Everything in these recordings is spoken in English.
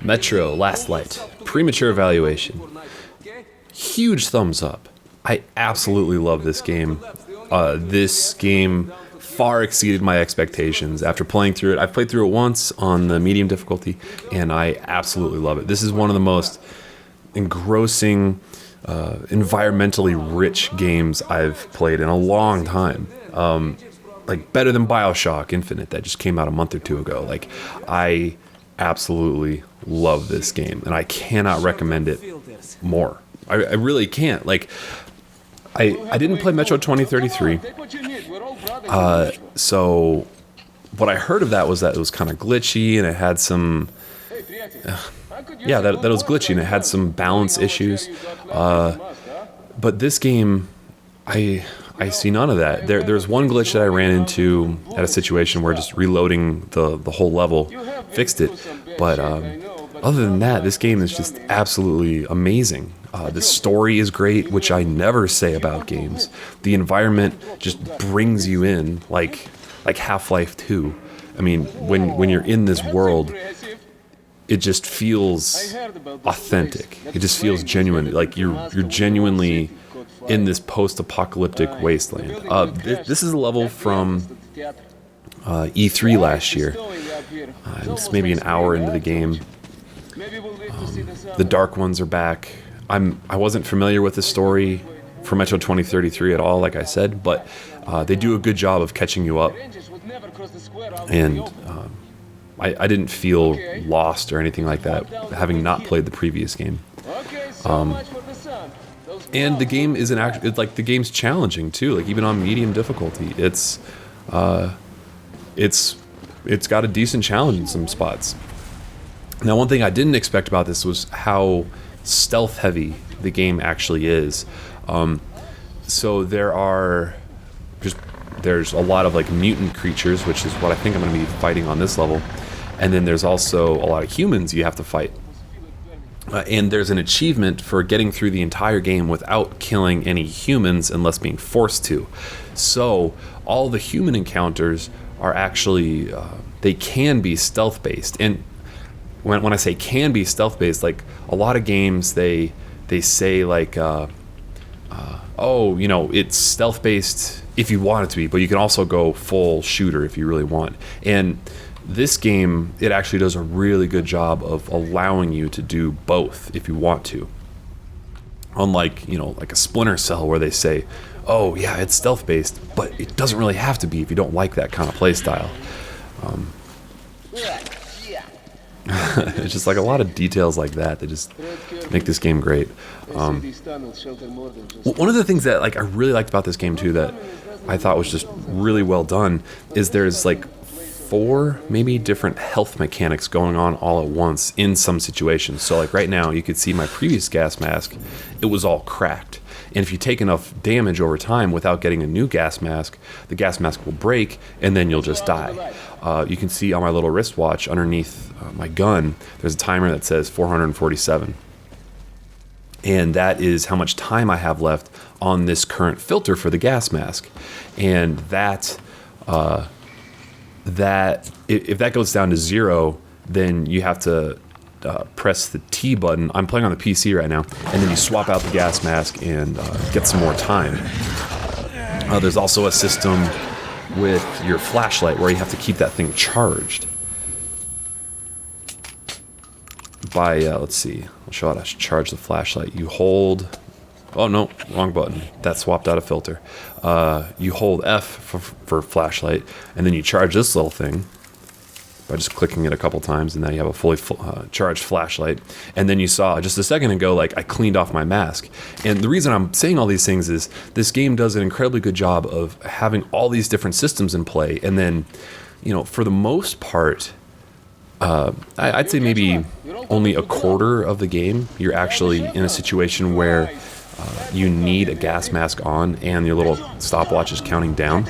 Metro, Last Light, Premature evaluation. Huge thumbs up. I absolutely love this game. This game far exceeded my expectations. After playing through it, I've played through it once on the medium difficulty, and I absolutely love it. This is one of the most engrossing, environmentally rich games I've played in a long time. Like better than BioShock Infinite that just came out a month or two ago. Like, I absolutely love this game, and I cannot recommend it more. I really can't. Like, I didn't play Metro 2033, so what I heard of that was that it was kind of glitchy, and it had some... that it was glitchy, and it had some balance issues. But this game, I see none of that. There's one glitch that I ran into at a situation where just reloading the whole level fixed it. But other than that, this game is just absolutely amazing. The story is great, which I never say about games. The environment just brings you in, like Half-Life 2. I mean, when you're in this world, it just feels authentic. It just feels genuine. Like you're genuinely in this post-apocalyptic wasteland. This is a level from E3 last year. It's maybe an hour into the game. The Dark Ones are back. I wasn't familiar with the story for Metro 2033 at all, like I said, but they do a good job of catching you up. And I didn't feel lost or anything like that, having not played the previous game. And the game is the game's challenging too. Like, even on medium difficulty, it's got a decent challenge in some spots. Now, one thing I didn't expect about this was how stealth heavy the game actually is. So there's a lot of like mutant creatures, which is what I think I'm going to be fighting on this level, and then there's also a lot of humans you have to fight. And there's an achievement for getting through the entire game without killing any humans unless being forced to. So all the human encounters are actually they can be stealth based. And when I say can be stealth based, like a lot of games they say like it's stealth based if you want it to be, but you can also go full shooter if you really want. And this game, it actually does a really good job of allowing you to do both if you want to. Unlike, like a Splinter Cell where they say, oh yeah, it's stealth based, but it doesn't really have to be if you don't like that kind of play style. It's just like a lot of details like that just make this game great. One of the things that like I really liked about this game too that I thought was just really well done is there's like 4 maybe different health mechanics going on all at once in some situations. So like right now you could see my previous gas mask, it was all cracked. And if you take enough damage over time without getting a new gas mask, the gas mask will break and then you'll just die. You can see on my little wristwatch underneath my gun, there's a timer that says 447. And that is how much time I have left on this current filter for the gas mask. And that if that goes down to 0, then you have to press the T button. I'm playing on the PC right now, and then you swap out the gas mask and get some more time. There's also a system with your flashlight where you have to keep that thing charged by let's see, I'll show how to charge the flashlight. You hold, oh no, wrong button, that swapped out a filter. You hold F for flashlight, and then you charge this little thing by just clicking it a couple times, and now you have a fully charged flashlight. And then you saw just a second ago, like I cleaned off my mask. And the reason I'm saying all these things is this game does an incredibly good job of having all these different systems in play. And then, for the most part, I'd say maybe only a quarter of the game, you're actually in a situation where you need a gas mask on and your little stopwatch is counting down.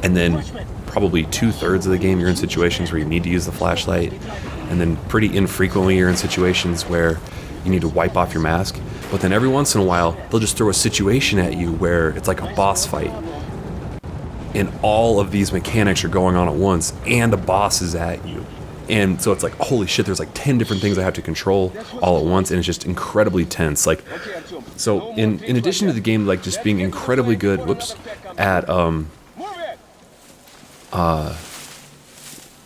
And then probably 2/3 of the game you're in situations where you need to use the flashlight, and then pretty infrequently you're in situations where you need to wipe off your mask. But then every once in a while they'll just throw a situation at you where it's like a boss fight, and all of these mechanics are going on at once and the boss is at you. And so it's like, holy shit, there's like 10 different things I have to control all at once, and it's just incredibly tense. Like, so in addition to the game like just being incredibly good, at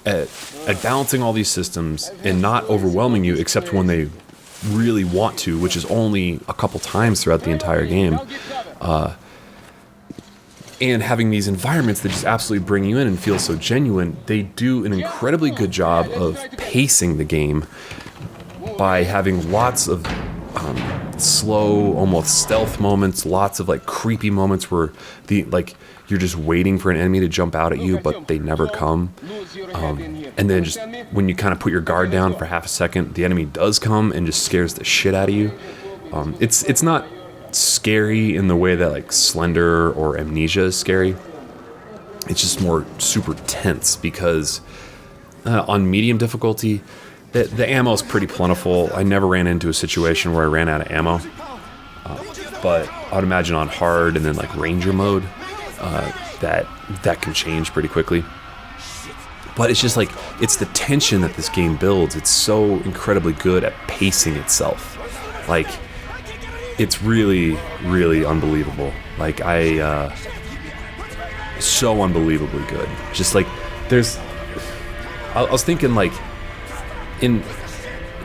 at balancing all these systems and not overwhelming you except when they really want to, which is only a couple times throughout the entire game, and having these environments that just absolutely bring you in and feel so genuine. They do an incredibly good job of pacing the game by having lots of slow, almost stealth moments, lots of like creepy moments where you're just waiting for an enemy to jump out at you, but they never come. And then just when you kind of put your guard down for half a second, the enemy does come and just scares the shit out of you. It's not scary in the way that like Slender or Amnesia is scary. It's just more super tense because on medium difficulty, the ammo is pretty plentiful. I never ran into a situation where I ran out of ammo. But I'd imagine on hard and then like Ranger mode, that can change pretty quickly. But it's just like, it's the tension that this game builds. It's so incredibly good at pacing itself. Like, it's really, really unbelievable. Like, so unbelievably good. Just like, I was thinking like,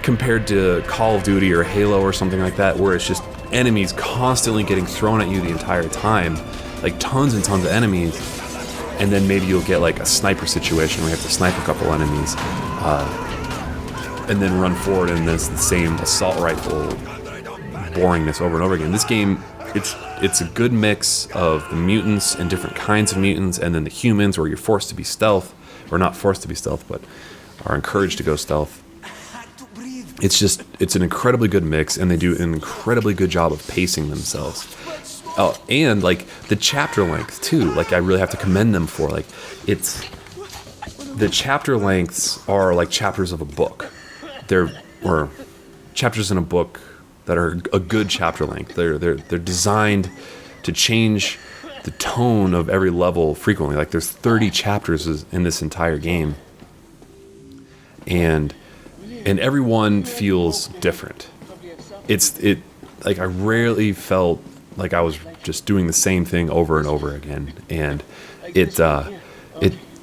compared to Call of Duty or Halo or something like that, where it's just enemies constantly getting thrown at you the entire time, like tons and tons of enemies, and then maybe you'll get like a sniper situation where you have to snipe a couple enemies, and then run forward, and there's the same assault rifle boringness over and over again. This game, it's a good mix of the mutants and different kinds of mutants, and then the humans where you're forced to be stealth, or not forced to be stealth, but are encouraged to go stealth. It's an incredibly good mix, and they do an incredibly good job of pacing themselves. Oh, and like the chapter length too. Like, I really have to commend them for the chapter lengths are like chapters of a book. Or chapters in a book that are a good chapter length. They're designed to change the tone of every level frequently. Like, there's 30 chapters in this entire game, and every one feels different. Like, I rarely felt like I was just doing the same thing over and over again. And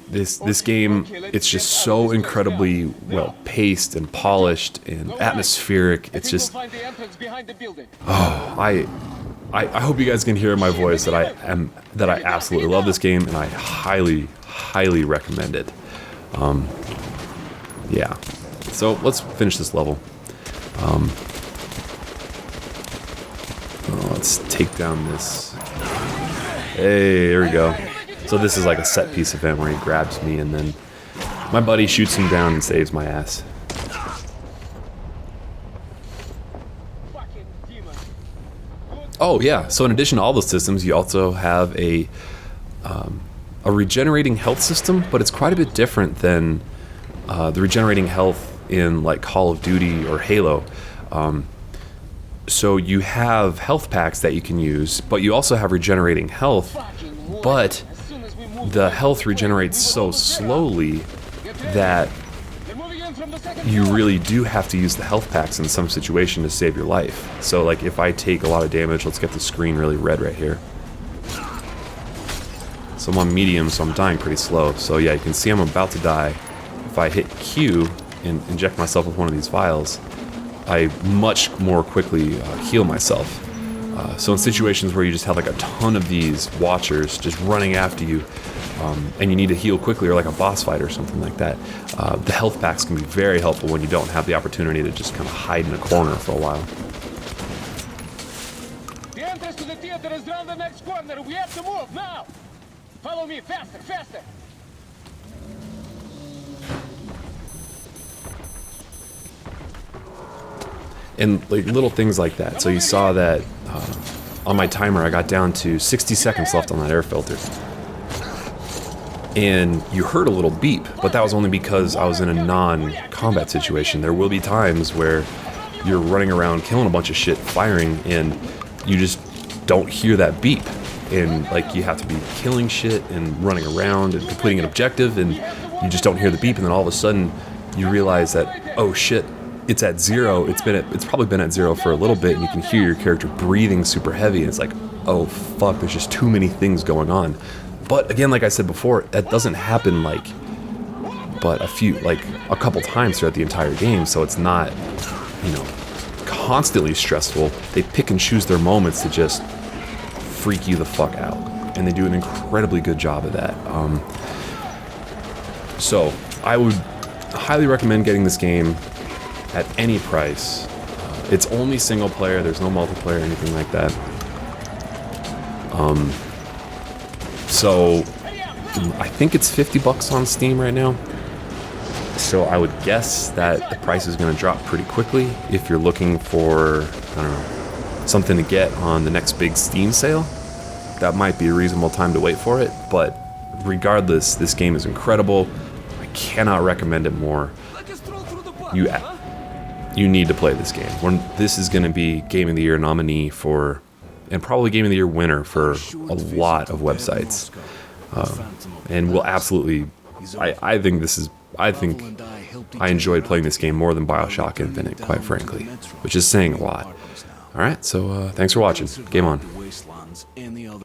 this game, it's just so incredibly well paced and polished and atmospheric. It's just, I hope you guys can hear in my voice that I absolutely love this game, and I highly, highly recommend it. Yeah. So let's finish this level. Let's take down this. Hey, there we go. So this is like a set piece event where he grabs me, and then my buddy shoots him down and saves my ass. Oh yeah, so in addition to all those systems, you also have a regenerating health system, but it's quite a bit different than the regenerating health in like Call of Duty or Halo. So you have health packs that you can use, but you also have regenerating health, but the health regenerates so slowly that you really do have to use the health packs in some situation to save your life. So like, if I take a lot of damage, let's get the screen really red right here. So I'm on medium, so I'm dying pretty slow. So yeah, you can see I'm about to die. If I hit Q and inject myself with one of these vials, I much more quickly heal myself. So in situations where you just have like a ton of these watchers just running after you, and you need to heal quickly, or like a boss fight or something like that, the health packs can be very helpful when you don't have the opportunity to just kind of hide in a corner for a while. The entrance to the theater is around the next corner. We have to move now. Follow me, faster, faster. And like little things like that. So you saw that on my timer, I got down to 60 seconds left on that air filter. And you heard a little beep, but that was only because I was in a non-combat situation. There will be times where you're running around killing a bunch of shit, firing, and you just don't hear that beep. And like, you have to be killing shit and running around and completing an objective, and you just don't hear the beep, and then all of a sudden you realize that, oh shit, it's at 0. It's probably been at 0 for a little bit, and you can hear your character breathing super heavy, and it's like, oh fuck, there's just too many things going on. But again, like I said before, that doesn't happen but a couple times throughout the entire game, so it's not, constantly stressful. They pick and choose their moments to just freak you the fuck out, and they do an incredibly good job of that. So I would highly recommend getting this game at any price. It's only single player, there's no multiplayer or anything like that. So I think it's $50 on Steam right now. So I would guess that the price is going to drop pretty quickly if you're looking for, I don't know, something to get on the next big Steam sale. That might be a reasonable time to wait for it, but regardless, this game is incredible. I cannot recommend it more. You need to play this game. This is going to be Game of the Year nominee for, and probably Game of the Year winner for a lot of websites. And will absolutely, I think I enjoyed playing this game more than BioShock Infinite, quite frankly, which is saying a lot. Alright, so thanks for watching. Game on.